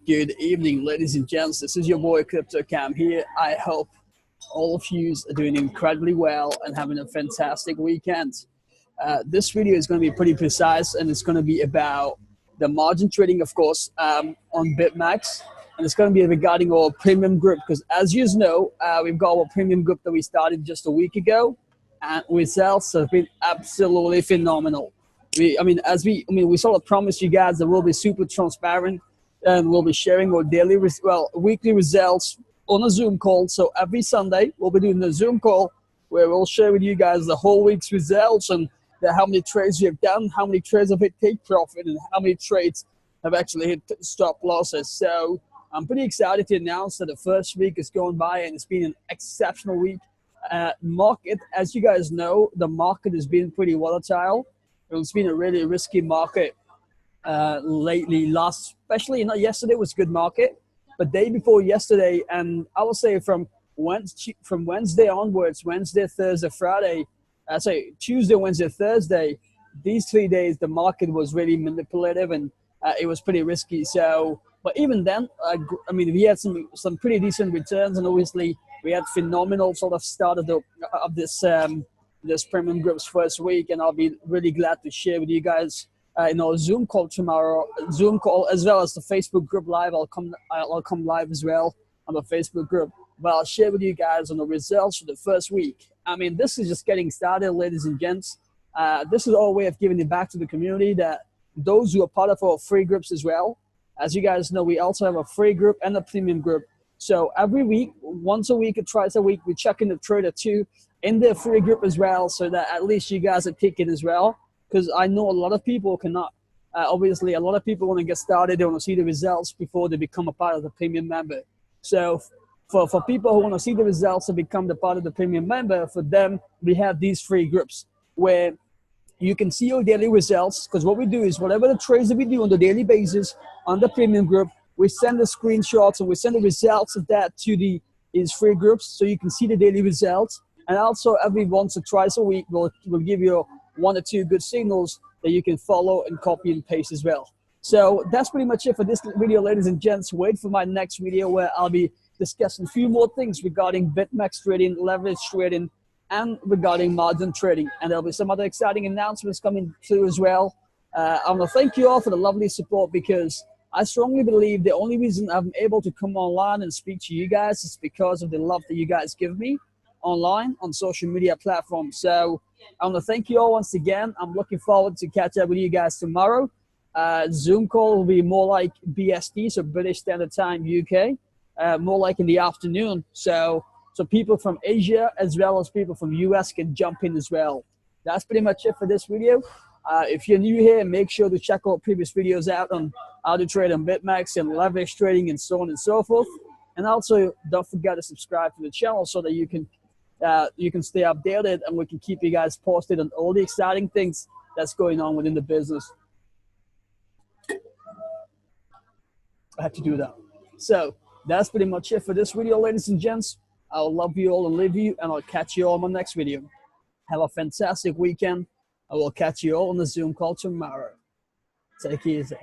Good evening, ladies and gents. This is your boy Crypto Cam here. I hope all of you are doing incredibly well and having a fantastic weekend. This video is going to be pretty precise, and it's going to be about the margin trading, of course, on BITMEX, and it's going to be regarding our premium group, because as you know, we've got our premium group that we started just a week ago, and results have been absolutely phenomenal. We sort of promised you guys that we'll be super transparent and we'll be sharing our weekly results on a Zoom call. So every Sunday we'll be doing a Zoom call where we'll share with you guys the whole week's results and how many trades we have done, how many trades have hit take profit, and how many trades have actually hit stop losses. So I'm pretty excited to announce that the first week is going by and it's been an exceptional week. Market, as you guys know, the market has been pretty volatile. It's been a really risky market lately. Especially not yesterday was a good market, but day before yesterday, and I would say from Wednesday onwards, Wednesday, Thursday, Friday, Tuesday, Wednesday, Thursday, these 3 days the market was really manipulative and it was pretty risky. So, but even then, we had some pretty decent returns, and obviously we had phenomenal sort of start of this premium group's first week, and I'll be really glad to share with you guys in our Zoom call tomorrow, as well as the Facebook group live. I'll come live as well on the Facebook group, but I'll share with you guys on the results for the first week. This is just getting started, ladies and gents. This is our way of giving it back to the community, that those who are part of our free groups as well. As you guys know, we also have a free group and a premium group. So every week, once a week or twice a week, we check in the trader too in the free group as well, so that at least you guys are picking as well. Because I know a lot of people cannot. Obviously, a lot of people want to get started. They want to see the results before they become a part of the premium member. So for people who want to see the results and become the part of the premium member, for them, we have these free groups where you can see your daily results. Because what we do is whatever the trades that we do on the daily basis on the premium group, we send the screenshots and we send the results of that to these free groups, so you can see the daily results. And also every once or twice a week, we'll give you 1 or 2 good signals that you can follow and copy and paste as well. So that's pretty much it for this video, ladies and gents. Wait for my next video where I'll be discussing a few more things regarding BITMEX trading, leverage trading, and regarding margin trading. And there'll be some other exciting announcements coming through as well. I want to thank you all for the lovely support, because I strongly believe the only reason I'm able to come online and speak to you guys is because of the love that you guys give me online on social media platforms. So I want to thank you all once again. I'm looking forward to catch up with you guys tomorrow. Zoom call will be more like BST, so British Standard Time, UK, more like in the afternoon. So people from Asia as well as people from US can jump in as well. That's pretty much it for this video. If you're new here, make sure to check out previous videos out on how to trade on BITMEX and leverage trading and so on and so forth. And also, don't forget to subscribe to the channel so that you can stay updated and we can keep you guys posted on all the exciting things that's going on within the business. I had to do that. So that's pretty much it for this video, ladies and gents. I'll love you all and leave you, and I'll catch you all on my next video. Have a fantastic weekend. I will catch you all on the Zoom call tomorrow. Take it easy.